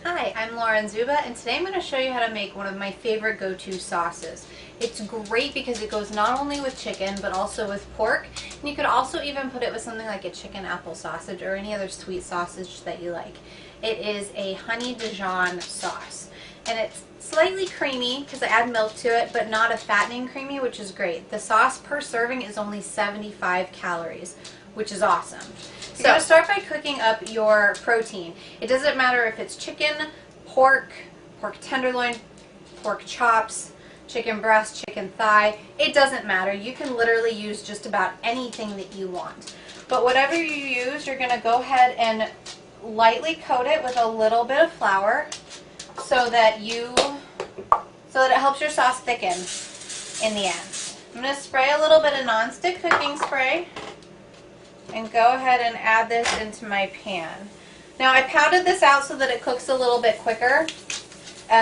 Hi, I'm Lauren Zuba, and today I'm going to show you how to make one of my favorite go-to sauces. It's great because it goes not only with chicken, but also with pork, and you could also even put it with something like a chicken apple sausage or any other sweet sausage that you like. It is a honey Dijon sauce, and it's slightly creamy because I add milk to it, but not a fattening creamy, which is great. The sauce per serving is only 75 calories, which is awesome. So you're going to start by cooking up your protein. It doesn't matter if it's chicken, pork, pork tenderloin, pork chops, chicken breast, chicken thigh. It doesn't matter. You can literally use just about anything that you want. But whatever you use, you're going to go ahead and lightly coat it with a little bit of flour so that it helps your sauce thicken in the end. I'm going to spray a little bit of nonstick cooking spray and go ahead and add this into my pan. Now I pounded this out so that it cooks a little bit quicker.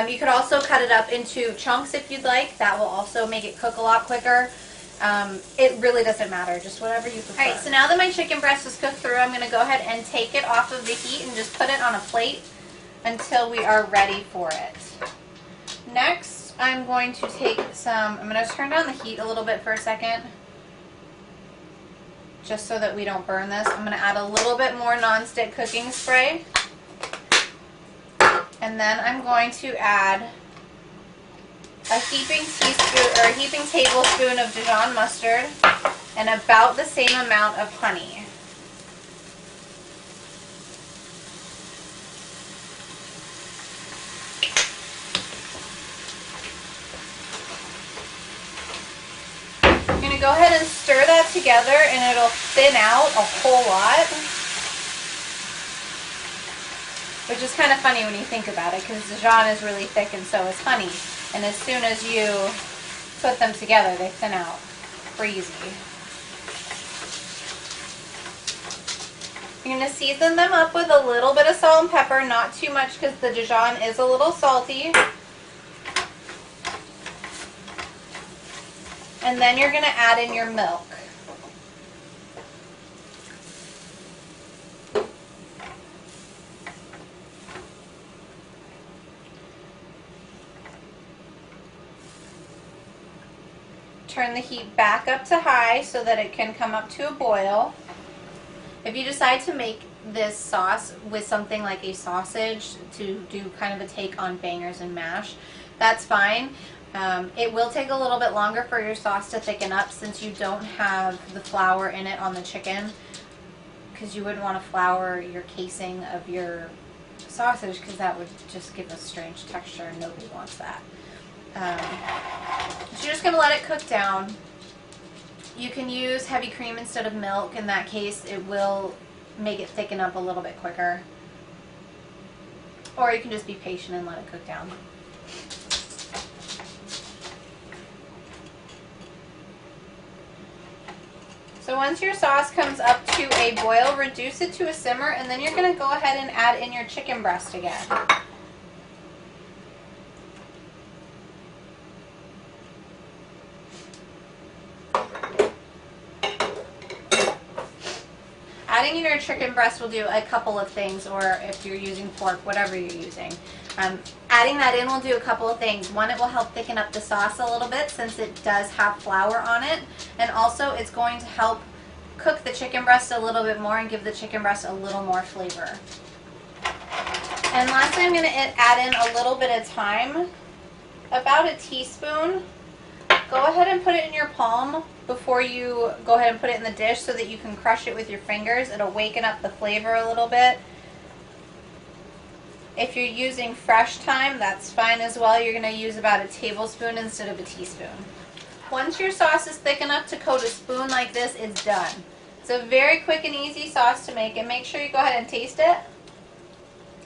You could also cut it up into chunks if you'd like. That will also make it cook a lot quicker. It really doesn't matter, just whatever you prefer. Alright, so now that my chicken breast is cooked through, I'm going to go ahead and take it off of the heat and just put it on a plate until we are ready for it. Next, I'm going to I'm going to turn down the heat a little bit for a second, just so that we don't burn this. I'm going to add a little bit more nonstick cooking spray. And then I'm going to add a heaping tablespoon of Dijon mustard and about the same amount of honey. I'm going to go ahead and stir that together and it'll thin out a whole lot, which is kind of funny when you think about it because Dijon is really thick and so is honey, and as soon as you put them together they thin out crazy. You're going to season them up with a little bit of salt and pepper, not too much because the Dijon is a little salty. And then you're going to add in your milk. Turn the heat back up to high so that it can come up to a boil. If you decide to make this sauce with something like a sausage to do kind of a take on bangers and mash, that's fine. It will take a little bit longer for your sauce to thicken up since you don't have the flour in it on the chicken, because you wouldn't want to flour your casing of your sausage because that would just give a strange texture and nobody wants that. So you're just going to let it cook down. You can use heavy cream instead of milk. In that case, it will make it thicken up a little bit quicker. Or you can just be patient and let it cook down. So once your sauce comes up to a boil, reduce it to a simmer, and then you're going to go ahead and add in your chicken breast again. Adding in your chicken breast will do a couple of things, or if you're using pork, whatever you're using. Adding that in will do a couple of things. One, it will help thicken up the sauce a little bit since it does have flour on it, and also it's going to help cook the chicken breast a little bit more and give the chicken breast a little more flavor. And lastly, I'm going to add in a little bit of thyme, about a teaspoon. Go ahead and put it in your palm before you go ahead and put it in the dish so that you can crush it with your fingers. It'll waken up the flavor a little bit. If you're using fresh thyme, that's fine as well. You're going to use about a tablespoon instead of a teaspoon. Once your sauce is thick enough to coat a spoon like this, it's done. It's a very quick and easy sauce to make, and make sure you go ahead and taste it.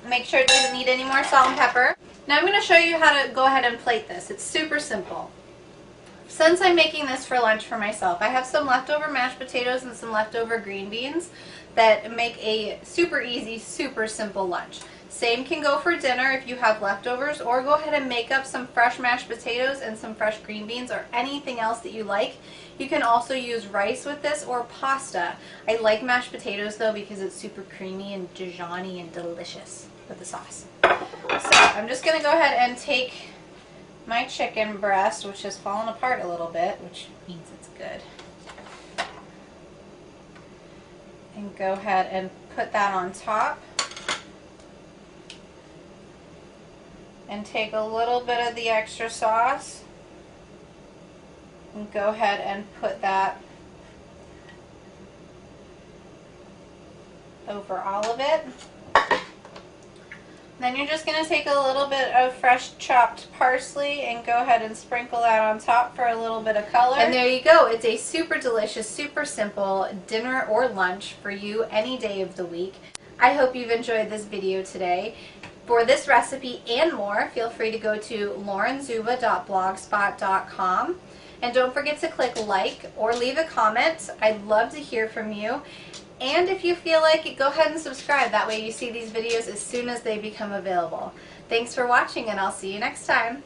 Make sure it doesn't need any more salt and pepper. Now I'm going to show you how to go ahead and plate this. It's super simple. Since I'm making this for lunch for myself, I have some leftover mashed potatoes and some leftover green beans that make a super easy, super simple lunch. Same can go for dinner if you have leftovers, or go ahead and make up some fresh mashed potatoes and some fresh green beans or anything else that you like. You can also use rice with this or pasta. I like mashed potatoes though because it's super creamy and Dijon-y and delicious with the sauce. So I'm just going to go ahead and take my chicken breast, which has fallen apart a little bit, which means it's good, and go ahead and put that on top. And take a little bit of the extra sauce and go ahead and put that over all of it. Then you're just going to take a little bit of fresh chopped parsley and go ahead and sprinkle that on top for a little bit of color. And there you go. It's a super delicious, super simple dinner or lunch for you any day of the week. I hope you've enjoyed this video today. For this recipe and more, feel free to go to laurenzuba.blogspot.com. And don't forget to click like or leave a comment. I'd love to hear from you. And if you feel like it, go ahead and subscribe. That way you see these videos as soon as they become available. Thanks for watching, and I'll see you next time.